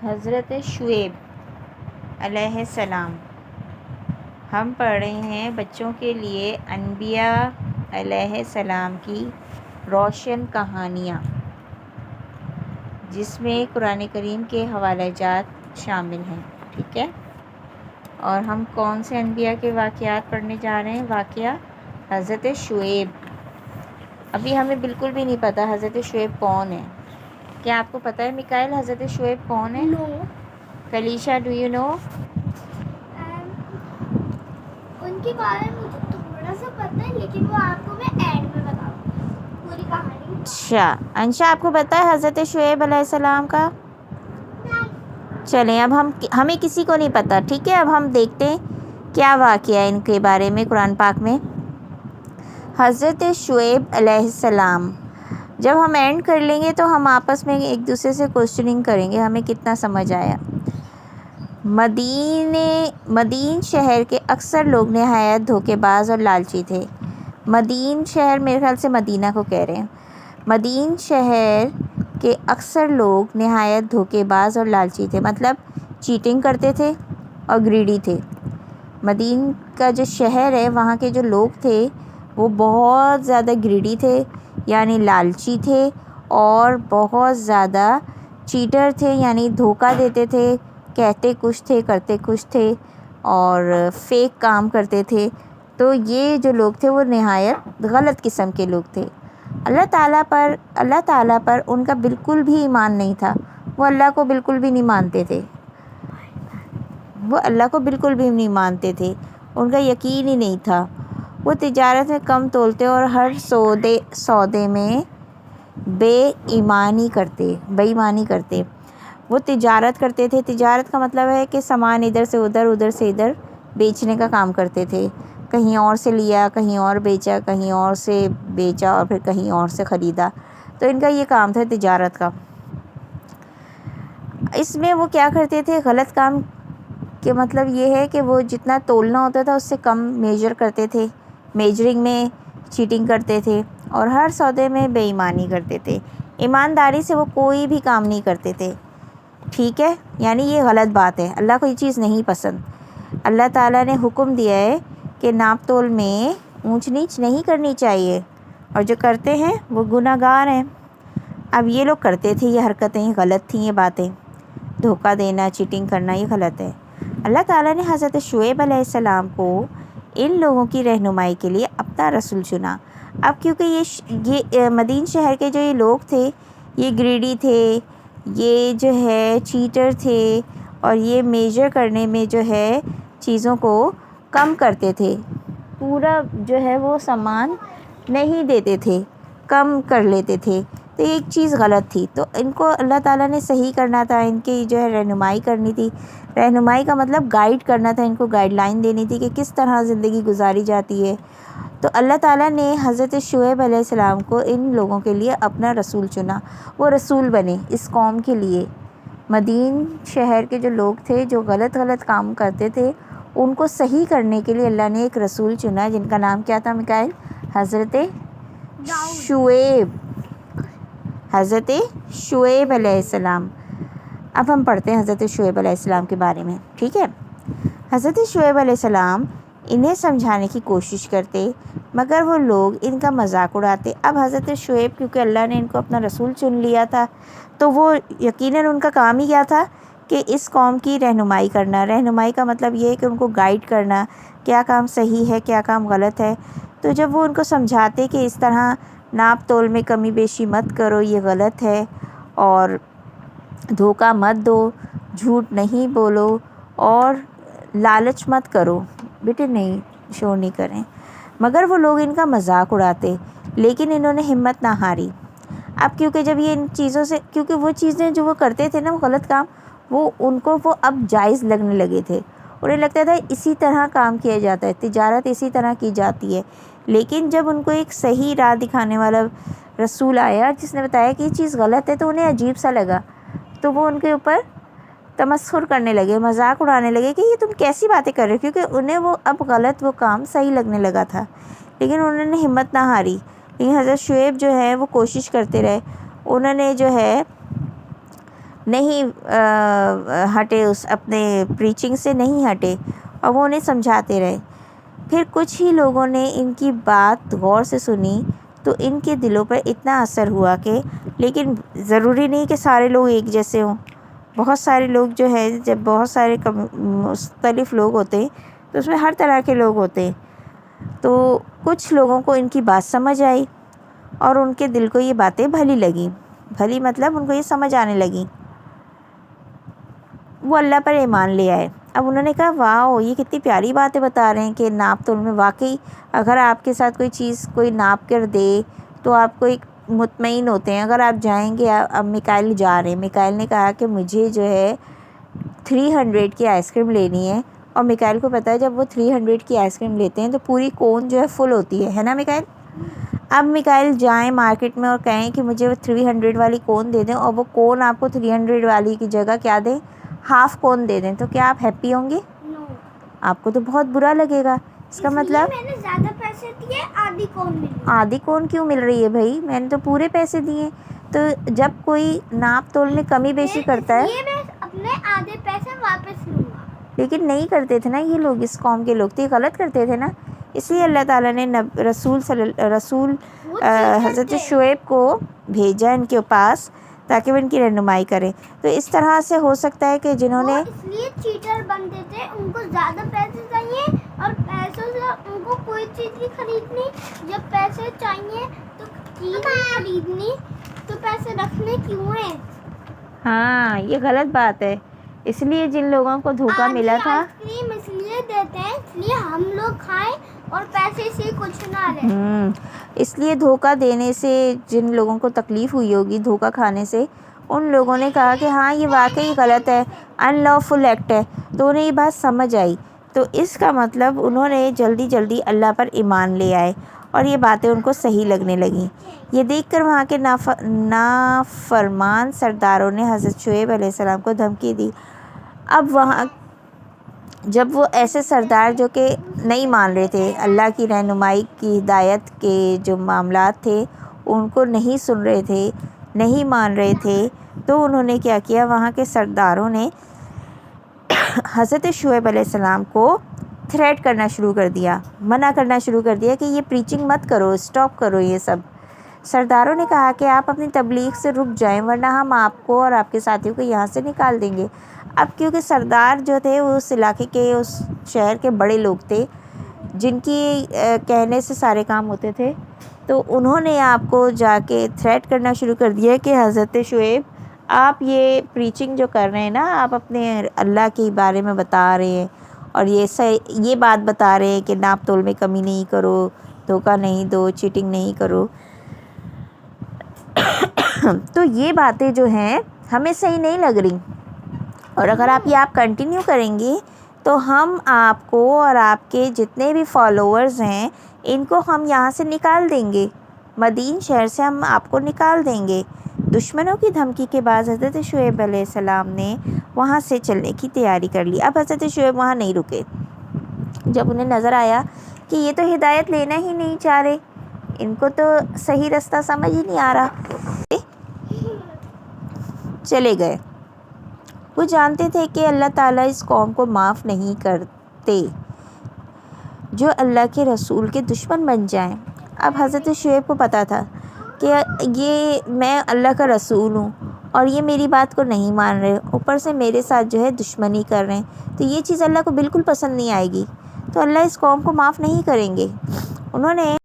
حضرت شعیب علیہ السلام۔ ہم پڑھ رہے ہیں بچوں کے لیے انبیاء علیہ السلام کی روشن کہانیاں، جس میں قرآن کریم کے حوالہ جات شامل ہیں، ٹھیک ہے؟ اور ہم کون سے انبیاء کے واقعات پڑھنے جا رہے ہیں؟ واقعہ حضرت شعیب۔ ابھی ہمیں بالکل بھی نہیں پتہ حضرت شعیب کون ہے۔ کیا آپ کو پتہ ہے میکائل حضرت شعیب کون ہے؟ نو۔ کلیشا ڈو یو نو؟ ان کے بارے میں مجھے تھوڑا سا پتہ ہے، لیکن وہ آپ کو میں اینڈ میں بتاؤں گی پوری کہانی۔ اچھا انشا، آپ کو پتہ ہے حضرت شعیب علیہ السلام کا؟ چلیں اب ہمیں کسی کو نہیں پتہ، ٹھیک ہے؟ اب ہم دیکھتے ہیں کیا واقعہ ہے ان کے بارے میں قرآن پاک میں۔ حضرت شعیب علیہ السلام، جب ہم اینڈ کر لیں گے تو ہم آپس میں ایک دوسرے سے کوسچننگ کریں گے ہمیں کتنا سمجھ آیا۔ مدین شہر کے اکثر لوگ نہایت دھوکے باز اور لالچی تھے۔ مدین شہر میرے خیال سے مدینہ کو کہہ رہے ہیں۔ مدین شہر کے اکثر لوگ نہایت دھوکے باز اور لالچی تھے، مطلب چیٹنگ کرتے تھے اور گریڈی تھے۔ مدین کا جو شہر ہے، وہاں کے جو لوگ تھے وہ بہت زیادہ گریڈی تھے، یعنی لالچی تھے، اور بہت زیادہ چیٹر تھے، یعنی دھوکہ دیتے تھے، کہتے کچھ تھے کرتے کچھ تھے، اور فیک کام کرتے تھے۔ تو یہ جو لوگ تھے وہ نہایت غلط قسم کے لوگ تھے۔ اللہ تعالیٰ پر ان کا بالکل بھی ایمان نہیں تھا، وہ اللہ کو بالکل بھی نہیں مانتے تھے، ان کا یقین ہی نہیں تھا۔ وہ تجارت میں کم تولتے اور ہر سودے میں بے ایمانی کرتے۔ وہ تجارت کرتے تھے، تجارت کا مطلب ہے کہ سامان ادھر سے ادھر بیچنے کا کام کرتے تھے، کہیں اور سے لیا، کہیں اور بیچا، کہیں اور سے بیچا اور پھر کہیں اور سے خریدا۔ تو ان کا یہ کام تھا تجارت کا۔ اس میں وہ کیا کرتے تھے؟ غلط کام کے مطلب یہ ہے کہ وہ جتنا تولنا ہوتا تھا اس سے کم میجر کرتے تھے، میجرنگ میں چیٹنگ کرتے تھے، اور ہر سودے میں بے ایمانی کرتے تھے۔ ایمانداری سے وہ کوئی بھی کام نہیں کرتے تھے، ٹھیک ہے؟ یعنی یہ غلط بات ہے، اللہ کو یہ چیز نہیں پسند۔ اللہ تعالیٰ نے حکم دیا ہے کہ ناپ تول میں اونچ نیچ نہیں کرنی چاہیے، اور جو کرتے ہیں وہ گناہ گار ہیں۔ اب یہ لوگ کرتے تھے یہ حرکتیں، غلط تھیں یہ باتیں، دھوکہ دینا، چیٹنگ کرنا، یہ غلط ہے۔ اللہ تعالیٰ نے حضرت شعیب علیہ السلام کو ان لوگوں کی رہنمائی کے لیے اپنا رسول چنا۔ اب کیونکہ یہ مدین شہر کے جو یہ لوگ تھے یہ گریڈی تھے، یہ جو ہے چیٹر تھے، اور یہ میجر کرنے میں جو ہے چیزوں کو کم کرتے تھے، پورا جو ہے وہ سامان نہیں دیتے تھے، کم کر لیتے تھے۔ تو یہ ایک چیز غلط تھی، تو ان کو اللہ تعالیٰ نے صحیح کرنا تھا، ان کی جو ہے رہنمائی کرنی تھی۔ رہنمائی کا مطلب گائیڈ کرنا تھا، ان کو گائیڈ لائن دینی تھی کہ کس طرح زندگی گزاری جاتی ہے۔ تو اللہ تعالیٰ نے حضرت شعیب علیہ السلام کو ان لوگوں کے لیے اپنا رسول چنا، وہ رسول بنے اس قوم کے لیے۔ مدین شہر کے جو لوگ تھے جو غلط کام کرتے تھے، ان کو صحیح کرنے کے لیے اللہ نے ایک رسول چنا، جن کا نام کیا تھا میکائل؟ حضرت شعیب، حضرت شعیب علیہ السلام۔ اب ہم پڑھتے ہیں حضرت شعیب علیہ السلام کے بارے میں، ٹھیک ہے؟ حضرت شعیب علیہ السلام انہیں سمجھانے کی کوشش کرتے، مگر وہ لوگ ان کا مذاق اڑاتے۔ اب حضرت شعیب کیونکہ اللہ نے ان کو اپنا رسول چن لیا تھا، تو وہ یقیناً ان کا کام ہی کیا تھا کہ اس قوم کی رہنمائی کرنا۔ رہنمائی کا مطلب یہ ہے کہ ان کو گائیڈ کرنا، کیا کام صحیح ہے، کیا کام غلط ہے۔ تو جب وہ ان کو سمجھاتے کہ اس طرح ناپ تول میں کمی بیشی مت کرو، یہ غلط ہے، اور دھوکہ مت دو، جھوٹ نہیں بولو، اور لالچ مت کرو، بیٹے نہیں شور نہیں کریں، مگر وہ لوگ ان کا مذاق اڑاتے، لیکن انہوں نے ہمت نہ ہاری۔ اب کیونکہ جب یہ ان چیزوں سے، کیونکہ وہ چیزیں جو وہ کرتے تھے نا، وہ غلط کام، وہ ان کو وہ اب جائز لگنے لگے تھے، انہیں لگتا تھا اسی طرح کام کیا جاتا ہے، تجارت اسی طرح کی جاتی ہے۔ لیکن جب ان کو ایک صحیح راہ دکھانے والا رسول آیا جس نے بتایا کہ یہ چیز غلط ہے، تو انہیں عجیب سا لگا، تو وہ ان کے اوپر تمسخر کرنے لگے، مذاق اڑانے لگے کہ یہ تم کیسی باتیں کر رہے ہو، کیونکہ انہیں وہ اب غلط وہ کام صحیح لگنے لگا تھا۔ لیکن انہوں نے ہمت نہ ہاری، لیکن حضرت شعیب جو ہے وہ کوشش کرتے رہے، انہوں نے جو ہے نہیں ہٹے، اس اپنے پریچنگ سے نہیں ہٹے، اور وہ انہیں سمجھاتے رہے۔ پھر کچھ ہی لوگوں نے ان کی بات غور سے سنی تو ان کے دلوں پر اتنا اثر ہوا کہ، لیکن ضروری نہیں کہ سارے لوگ ایک جیسے ہوں، بہت سارے لوگ جو ہے، جب بہت سارے مختلف لوگ ہوتے ہیں تو اس میں ہر طرح کے لوگ ہوتے ہیں، تو کچھ لوگوں کو ان کی بات سمجھ آئی اور ان کے دل کو یہ باتیں بھلی لگیں، بھلی مطلب ان کو یہ سمجھ آنے لگیں، وہ اللہ پر ایمان لے آئے۔ اب انہوں نے کہا واؤ، یہ کتنی پیاری باتیں بتا رہے ہیں کہ ناپ تول میں واقعی اگر آپ کے ساتھ کوئی چیز کوئی ناپ کر دے تو آپ کو ایک مطمئن ہوتے ہیں۔ اگر آپ جائیں گے، اب میکائل جا رہے ہیں، میکائل نے کہا کہ مجھے جو ہے 300 کی آئس کریم لینی ہے، اور میکائل کو پتہ ہے جب وہ 300 کی آئس کریم لیتے ہیں تو پوری کون جو ہے فل ہوتی ہے نا میکائل؟ اب میکائل جائیں مارکیٹ میں اور کہیں کہ مجھے 300 والی کون دے دیں، اور وہ کون آپ کو 300 والی کی جگہ کیا دیں، ہاف کون دے دیں، تو کیا آپ ہیپی ہوں گے؟ نو، آپ کو تو بہت برا لگے گا۔ اس کا مطلب میں نے زیادہ پیسے دیے، آدھی کون ملی؟ آدھی کون کیوں مل رہی ہے بھائی، میں نے تو پورے پیسے دیے۔ تو جب کوئی ناپ تول میں کمی بیشی کرتا ہے، یہ میں اپنے آدھے پیسے واپس لوں گا۔ لیکن نہیں کرتے تھے نا یہ لوگ، اس قوم کے لوگ تو یہ غلط کرتے تھے نا، اس لیے اللہ تعالیٰ نے رسول حضرت شعیب کو بھیجا ان کے پاس تاکہ وہ ان کی رہنمائی کریں۔ تو اس طرح سے ہو سکتا ہے کہ جنہوں نے اس لیے چیٹر بنتے تھے، ان کو زیادہ پیسے چاہیے اور پیسوں سے ان کو کوئی چیز نہیں خریدنی، جب پیسے چاہیے تو چیز نہیں خریدنی، تو پیسے رکھنے کیوں ہیں؟ ہاں یہ غلط بات ہے، اس لیے جن لوگوں کو دھوکہ ملا تھا، آئس کریم اس لیے دیتے ہیں اس لیے ہم لوگ کھائیں اور پیسے سے کچھ نہ رہے۔ اس لیے دھوکہ دینے سے جن لوگوں کو تکلیف ہوئی ہوگی دھوکہ کھانے سے، ان لوگوں نے کہا کہ ہاں یہ واقعی غلط ہے، ان لافل ایکٹ ہے، تو انہیں یہ بات سمجھ آئی، تو اس کا مطلب انہوں نے جلدی جلدی اللہ پر ایمان لے آئے اور یہ باتیں ان کو صحیح لگنے لگیں۔ یہ دیکھ کر وہاں کے نافرمان سرداروں نے حضرت شعیب علیہ السلام کو دھمکی دی۔ اب وہاں جب وہ ایسے سردار جو کہ نہیں مان رہے تھے، اللہ کی رہنمائی کی ہدایت کے جو معاملات تھے ان کو نہیں سن رہے تھے، نہیں مان رہے تھے، تو انہوں نے کیا کیا، وہاں کے سرداروں نے حضرت شعیب علیہ السلام کو تھریٹ کرنا شروع کر دیا، منع کرنا شروع کر دیا کہ یہ پریچنگ مت کرو، اسٹاپ کرو یہ سب۔ سرداروں نے کہا کہ آپ اپنی تبلیغ سے رک جائیں ورنہ ہم آپ کو اور آپ کے ساتھیوں کو یہاں سے نکال دیں گے۔ اب کیونکہ سردار جو تھے وہ اس علاقے کے، اس شہر کے بڑے لوگ تھے جن کی کہنے سے سارے کام ہوتے تھے، تو انہوں نے آپ کو جا کے تھریٹ کرنا شروع کر دیا کہ حضرت شعیب آپ یہ پریچنگ جو کر رہے ہیں نا، آپ اپنے اللہ کے بارے میں بتا رہے ہیں اور یہ بات بتا رہے ہیں کہ ناپ تول میں کمی نہیں کرو، دھوکہ نہیں دو، چیٹنگ نہیں کرو، تو یہ باتیں جو ہیں ہمیں صحیح نہیں لگ رہی، اور اگر آپ یہ کنٹینیو کریں گے تو ہم آپ کو اور آپ کے جتنے بھی فالوورز ہیں ان کو ہم یہاں سے نکال دیں گے، مدین شہر سے ہم آپ کو نکال دیں گے۔ دشمنوں کی دھمکی کے بعد حضرت شعیب علیہ السلام نے وہاں سے چلنے کی تیاری کر لی۔ اب حضرت شعیب وہاں نہیں رکے، جب انہیں نظر آیا کہ یہ تو ہدایت لینا ہی نہیں چاہ رہے، ان کو تو صحیح رستہ سمجھ ہی نہیں آ رہا، چلے گئے۔ وہ جانتے تھے کہ اللہ تعالیٰ اس قوم کو معاف نہیں کرتے جو اللہ کے رسول کے دشمن بن جائیں۔ اب حضرت شعیب کو پتہ تھا کہ میں اللہ کا رسول ہوں اور یہ میری بات کو نہیں مان رہے، اوپر سے میرے ساتھ جو ہے دشمنی کر رہے ہیں، تو یہ چیز اللہ کو بالکل پسند نہیں آئے گی، تو اللہ اس قوم کو معاف نہیں کریں گے۔ انہوں نے